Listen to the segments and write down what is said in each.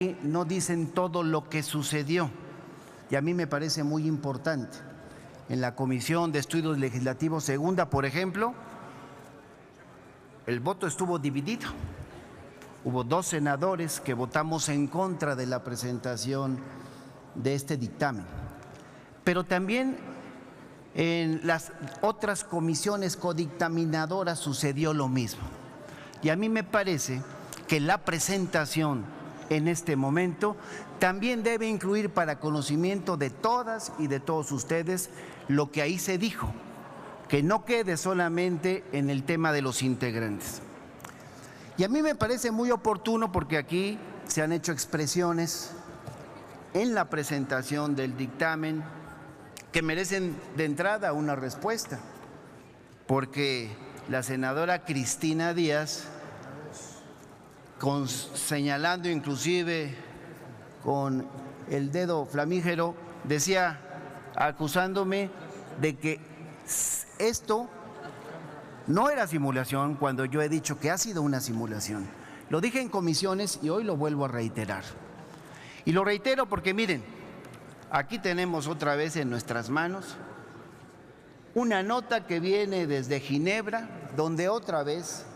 no dicen todo lo que sucedió, y a mí me parece muy importante. En la Comisión de Estudios Legislativos Segunda, por ejemplo, el voto estuvo dividido. Hubo 2 senadores que votamos en contra de la presentación de este dictamen. Pero también en las otras comisiones codictaminadoras sucedió lo mismo. Y a mí me parece que la presentación en este momento también debe incluir para conocimiento de todas y de todos ustedes lo que ahí se dijo, que no quede solamente en el tema de los integrantes. Y a mí me parece muy oportuno porque aquí se han hecho expresiones en la presentación del dictamen que merecen de entrada una respuesta, porque la senadora Cristina Díaz, señalando inclusive con el dedo flamígero, decía, acusándome de que esto no era simulación, cuando yo he dicho que ha sido una simulación. Lo dije en comisiones y hoy lo vuelvo a reiterar. Y lo reitero porque miren, aquí tenemos otra vez en nuestras manos una nota que viene desde Ginebra, donde otra vez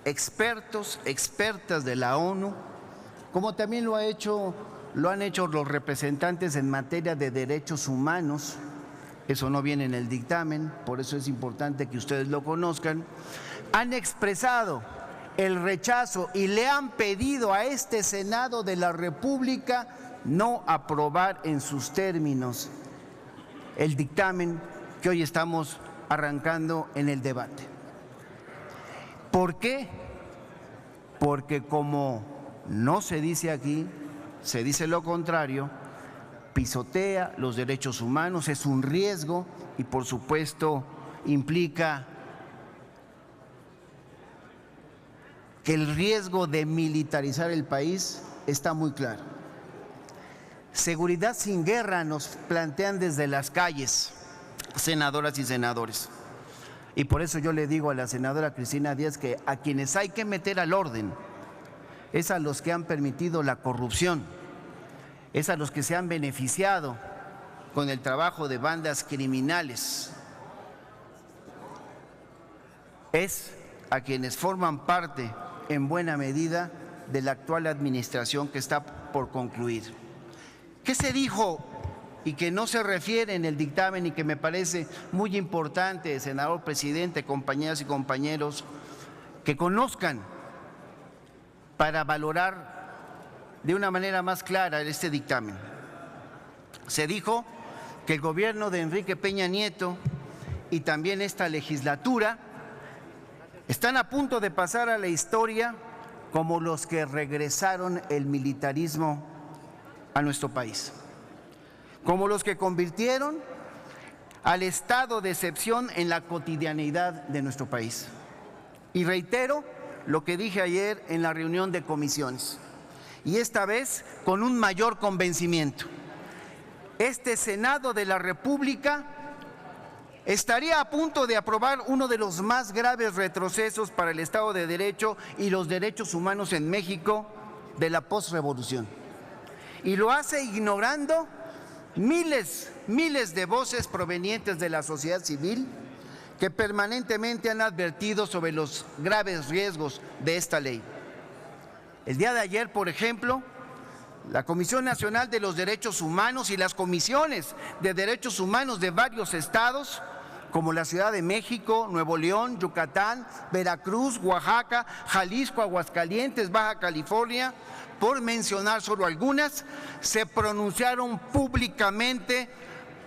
expertos, expertas de la ONU, como también lo han hecho los representantes en materia de derechos humanos. Eso no viene en el dictamen, por eso es importante que ustedes lo conozcan. Han expresado el rechazo y le han pedido a este Senado de la República no aprobar en sus términos el dictamen que hoy estamos arrancando en el debate. ¿Por qué? Porque como no se dice aquí, se dice lo contrario, pisotea los derechos humanos, es un riesgo y por supuesto implica que el riesgo de militarizar el país está muy claro. Seguridad sin guerra nos plantean desde las calles, senadoras y senadores. Y por eso yo le digo a la senadora Cristina Díaz que a quienes hay que meter al orden es a los que han permitido la corrupción, es a los que se han beneficiado con el trabajo de bandas criminales, es a quienes forman parte en buena medida de la actual administración que está por concluir. ¿Qué se dijo y que no se refiere en el dictamen y que me parece muy importante, senador presidente, compañeras y compañeros, que conozcan para valorar de una manera más clara este dictamen? Se dijo que el gobierno de Enrique Peña Nieto y también esta legislatura están a punto de pasar a la historia como los que regresaron el militarismo a nuestro país, como los que convirtieron al estado de excepción en la cotidianeidad de nuestro país. Y reitero lo que dije ayer en la reunión de comisiones, y esta vez con un mayor convencimiento. Este Senado de la República estaría a punto de aprobar uno de los más graves retrocesos para el Estado de Derecho y los derechos humanos en México de la posrevolución. Y lo hace ignorando miles de voces provenientes de la sociedad civil que permanentemente han advertido sobre los graves riesgos de esta ley. El día de ayer, por ejemplo, la Comisión Nacional de los Derechos Humanos y las comisiones de derechos humanos de varios estados, como la Ciudad de México, Nuevo León, Yucatán, Veracruz, Oaxaca, Jalisco, Aguascalientes, Baja California, por mencionar solo algunas, se pronunciaron públicamente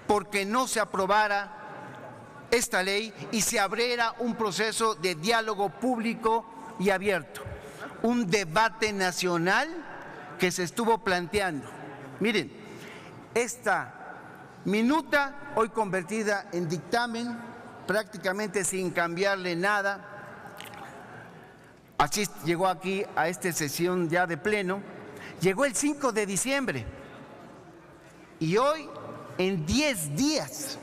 porque no se aprobara esta ley y se abriera un proceso de diálogo público y abierto, un debate nacional que se estuvo planteando. Miren, esta minuta, hoy convertida en dictamen, prácticamente sin cambiarle nada, así llegó aquí a esta sesión ya de pleno, llegó el 5 de diciembre y hoy en 10 días,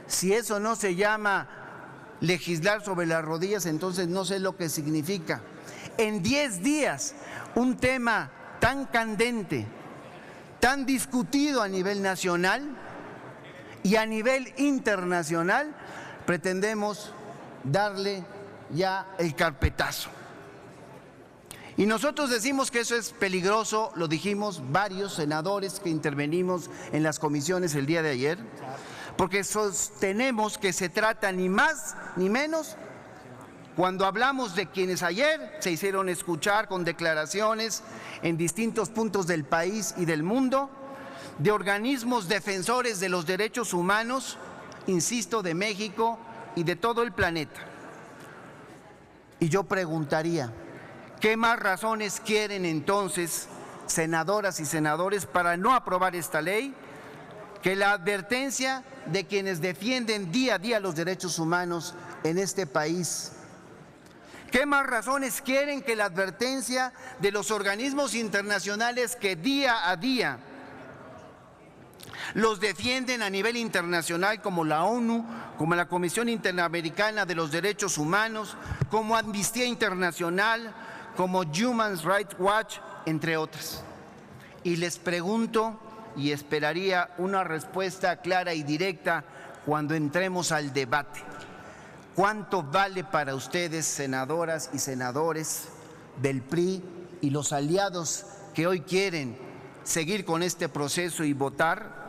si eso no se llama legislar sobre las rodillas, entonces no sé lo que significa. En 10 días, un tema tan candente, tan discutido a nivel nacional y a nivel internacional, pretendemos darle ya el carpetazo. Y nosotros decimos que eso es peligroso, lo dijimos varios senadores que intervenimos en las comisiones el día de ayer, porque sostenemos que se trata ni más ni menos, cuando hablamos de quienes ayer se hicieron escuchar con declaraciones en distintos puntos del país y del mundo, de organismos defensores de los derechos humanos, insisto, de México y de todo el planeta. Y yo preguntaría, ¿qué más razones quieren entonces, senadoras y senadores, para no aprobar esta ley que la advertencia de quienes defienden día a día los derechos humanos en este país? ¿Qué más razones quieren que la advertencia de los organismos internacionales que día a día los defienden a nivel internacional, como la ONU, como la Comisión Interamericana de los Derechos Humanos, como Amnistía Internacional, como Human Rights Watch, entre otras? Y les pregunto, y esperaría una respuesta clara y directa cuando entremos al debate: ¿cuánto vale para ustedes, senadoras y senadores del PRI y los aliados que hoy quieren seguir con este proceso y votar,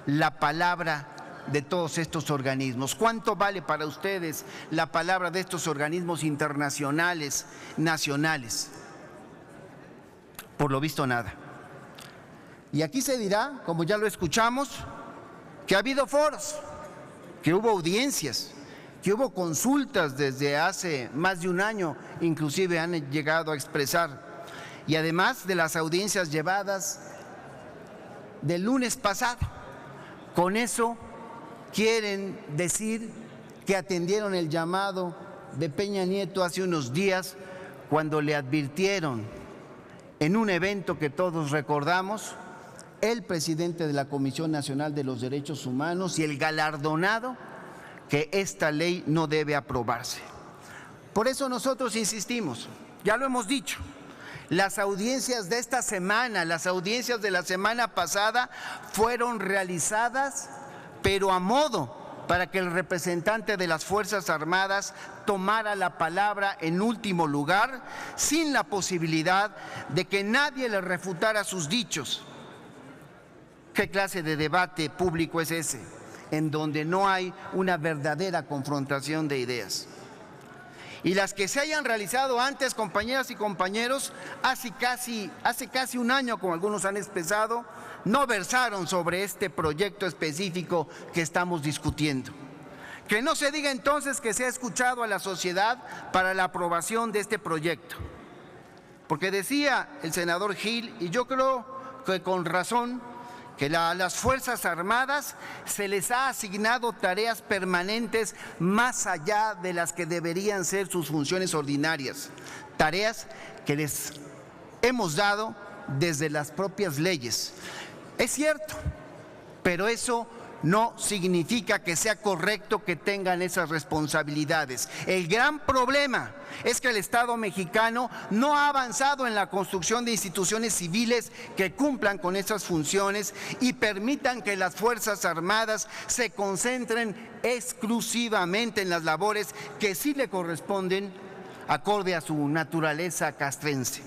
la palabra de todos estos organismos? ¿Cuánto vale para ustedes la palabra de estos organismos internacionales, nacionales? Por lo visto, nada. Y aquí se dirá, como ya lo escuchamos, que ha habido foros, que hubo audiencias, que hubo consultas desde hace más de un año, inclusive han llegado a expresar, y además de las audiencias llevadas del lunes pasado. Con eso quieren decir que atendieron el llamado de Peña Nieto hace unos días, cuando le advirtieron en un evento que todos recordamos, el presidente de la Comisión Nacional de los Derechos Humanos y el galardonado, que esta ley no debe aprobarse. Por eso nosotros insistimos, ya lo hemos dicho, las audiencias de esta semana, las audiencias de la semana pasada fueron realizadas, pero a modo, para que el representante de las Fuerzas Armadas tomara la palabra en último lugar, sin la posibilidad de que nadie le refutara sus dichos. ¿Qué clase de debate público es ese, en donde no hay una verdadera confrontación de ideas? Y las que se hayan realizado antes, compañeras y compañeros, hace casi un año, como algunos han expresado, no versaron sobre este proyecto específico que estamos discutiendo. Que no se diga entonces que se ha escuchado a la sociedad para la aprobación de este proyecto. Porque decía el senador Gil, y yo creo que con razón, que a las Fuerzas Armadas se les ha asignado tareas permanentes más allá de las que deberían ser sus funciones ordinarias, tareas que les hemos dado desde las propias leyes. Es cierto, pero eso no significa que sea correcto que tengan esas responsabilidades. El gran problema es que el Estado mexicano no ha avanzado en la construcción de instituciones civiles que cumplan con esas funciones y permitan que las Fuerzas Armadas se concentren exclusivamente en las labores que sí le corresponden acorde a su naturaleza castrense.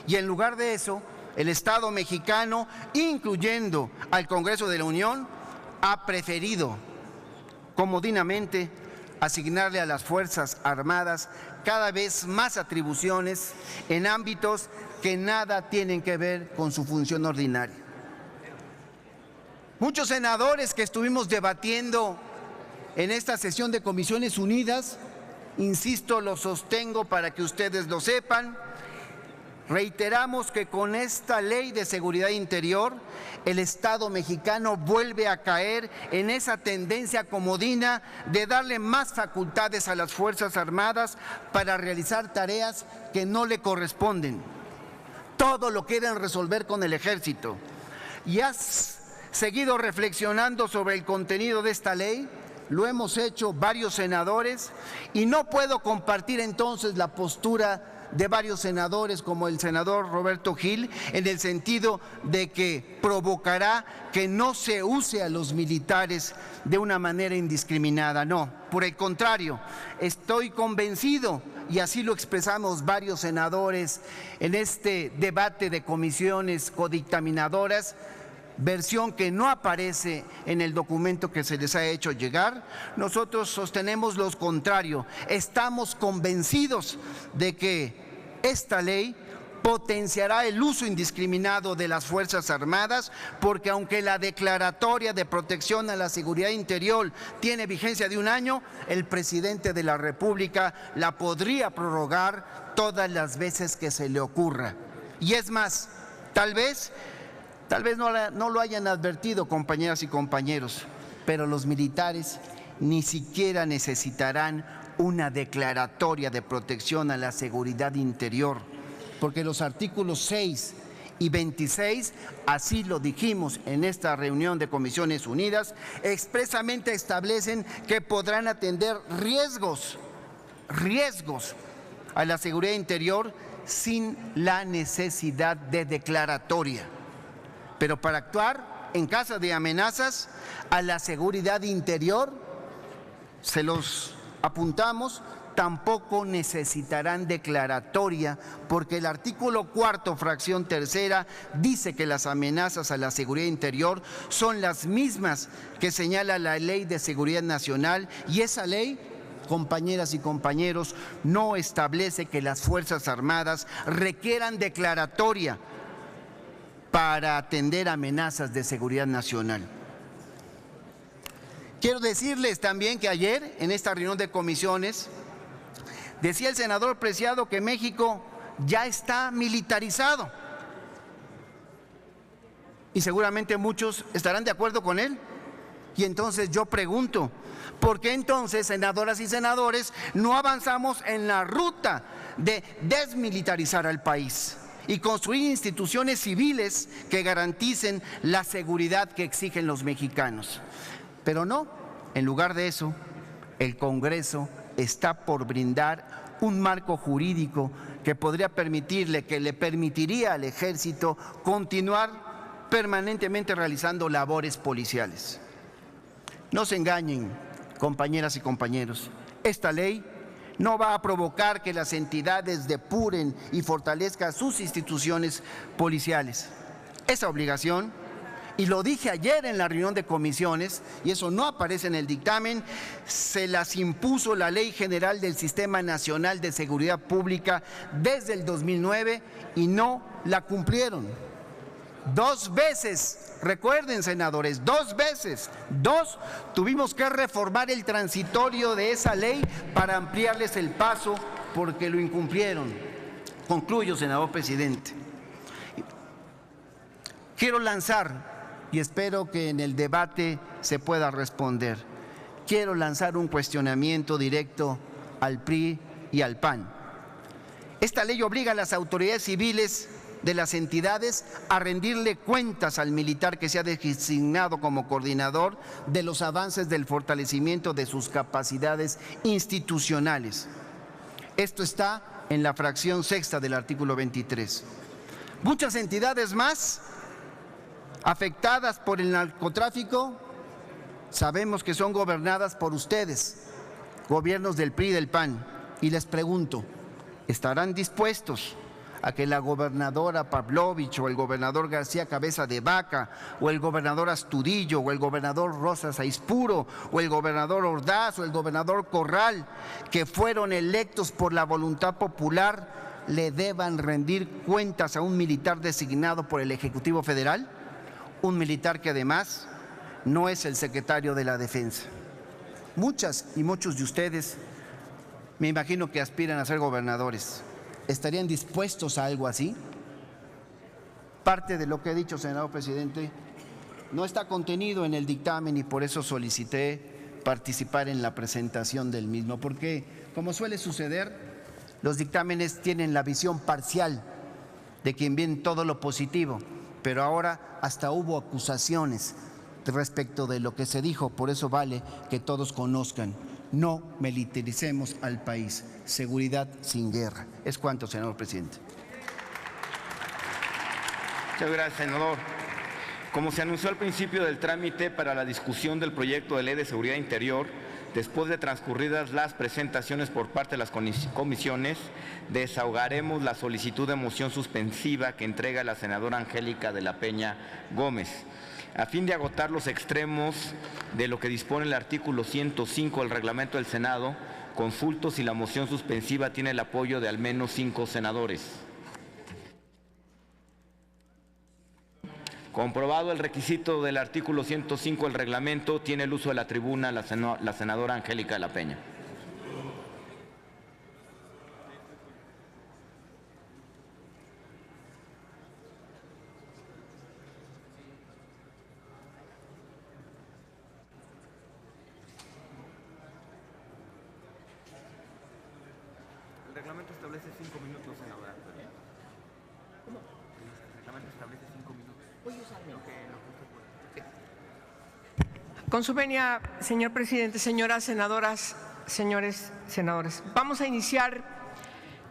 Y en lugar de eso, el Estado mexicano, incluyendo al Congreso de la Unión, ha preferido comodinamente asignarle a las Fuerzas Armadas cada vez más atribuciones en ámbitos que nada tienen que ver con su función ordinaria. Muchos senadores que estuvimos debatiendo en esta sesión de Comisiones Unidas, insisto, lo sostengo para que ustedes lo sepan, reiteramos que con esta ley de seguridad interior, el Estado mexicano vuelve a caer en esa tendencia comodina de darle más facultades a las Fuerzas Armadas para realizar tareas que no le corresponden. Todo lo quieren resolver con el Ejército. ¿Y has seguido reflexionando sobre el contenido de esta ley? Lo hemos hecho varios senadores y no puedo compartir entonces la postura de varios senadores, como el senador Roberto Gil, en el sentido de que provocará que no se use a los militares de una manera indiscriminada. No, por el contrario, estoy convencido, y así lo expresamos varios senadores en este debate de comisiones codictaminadoras, versión que no aparece en el documento que se les ha hecho llegar. Nosotros sostenemos lo contrario. Estamos convencidos de que esta ley potenciará el uso indiscriminado de las Fuerzas Armadas, porque aunque la declaratoria de protección a la seguridad interior tiene vigencia de 1 año, el presidente de la República la podría prorrogar todas las veces que se le ocurra. Y es más, tal vez no lo hayan advertido, compañeras y compañeros, pero los militares ni siquiera necesitarán una declaratoria de protección a la seguridad interior, porque los artículos 6 y 26, así lo dijimos en esta reunión de Comisiones Unidas, expresamente establecen que podrán atender riesgos a la seguridad interior sin la necesidad de declaratoria. Pero para actuar en caso de amenazas a la seguridad interior, se los apuntamos, tampoco necesitarán declaratoria, porque el artículo 4, fracción 3, dice que las amenazas a la seguridad interior son las mismas que señala la Ley de Seguridad Nacional, y esa ley, compañeras y compañeros, no establece que las Fuerzas Armadas requieran declaratoria para atender amenazas de seguridad nacional. Quiero decirles también que ayer, en esta reunión de comisiones, decía el senador Preciado que México ya está militarizado. Y seguramente muchos estarán de acuerdo con él. Y entonces yo pregunto, ¿por qué entonces, senadoras y senadores, no avanzamos en la ruta de desmilitarizar al país y construir instituciones civiles que garanticen la seguridad que exigen los mexicanos? Pero no, en lugar de eso, el Congreso está por brindar un marco jurídico que le permitiría al Ejército continuar permanentemente realizando labores policiales. No se engañen, compañeras y compañeros, esta ley no va a provocar que las entidades depuren y fortalezcan sus instituciones policiales. Esa obligación, y lo dije ayer en la reunión de comisiones, y eso no aparece en el dictamen, se las impuso la Ley General del Sistema Nacional de Seguridad Pública desde el 2009 y no la cumplieron. 2 veces, recuerden, senadores, 2 veces, tuvimos que reformar el transitorio de esa ley para ampliarles el paso porque lo incumplieron. Concluyo, senador presidente. Quiero lanzar, y espero que en el debate se pueda responder, quiero lanzar un cuestionamiento directo al PRI y al PAN. Esta ley obliga a las autoridades civiles de las entidades a rendirle cuentas al militar que sea designado como coordinador de los avances del fortalecimiento de sus capacidades institucionales. Esto está en la fracción 6 del artículo 23. Muchas entidades más afectadas por el narcotráfico sabemos que son gobernadas por ustedes, gobiernos del PRI y del PAN, y les pregunto, ¿estarán dispuestos a que la gobernadora Pavlovich o el gobernador García Cabeza de Vaca o el gobernador Astudillo o el gobernador Rosas Aispuro o el gobernador Ordaz o el gobernador Corral, que fueron electos por la voluntad popular, le deban rendir cuentas a un militar designado por el Ejecutivo Federal? Un militar que además no es el secretario de la Defensa. Muchas y muchos de ustedes me imagino que aspiran a ser gobernadores. ¿Estarían dispuestos a algo así? Parte de lo que he dicho, senador presidente, no está contenido en el dictamen y por eso solicité participar en la presentación del mismo, porque, como suele suceder, los dictámenes tienen la visión parcial de quien ve todo lo positivo, pero ahora hasta hubo acusaciones respecto de lo que se dijo, por eso vale que todos conozcan No militaricemos al país. Seguridad sin guerra. Es cuanto, señor presidente. Muchas gracias, senador. Como se anunció al principio del trámite para la discusión del proyecto de ley de seguridad interior, después de transcurridas las presentaciones por parte de las comisiones, desahogaremos la solicitud de moción suspensiva que entrega la senadora Angélica de la Peña Gómez. A fin de agotar los extremos de lo que dispone el artículo 105 del reglamento del Senado, consulto si la moción suspensiva tiene el apoyo de al menos 5 senadores. Comprobado el requisito del artículo 105 del reglamento, tiene el uso de la tribuna la senadora Angélica de la Peña. El reglamento establece 5 minutos, senadora. ¿Cómo? El reglamento establece 5 minutos. Con su venia, señor presidente, señoras senadoras, señores senadores, vamos a iniciar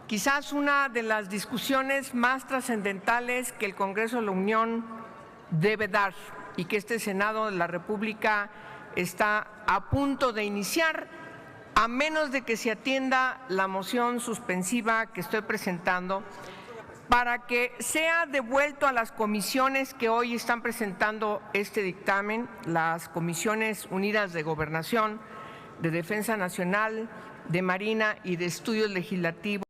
quizás una de las discusiones más trascendentales que el Congreso de la Unión debe dar y que este Senado de la República está a punto de iniciar, a menos de que se atienda la moción suspensiva que estoy presentando, para que sea devuelto a las comisiones que hoy están presentando este dictamen, las Comisiones Unidas de Gobernación, de Defensa Nacional, de Marina y de Estudios Legislativos.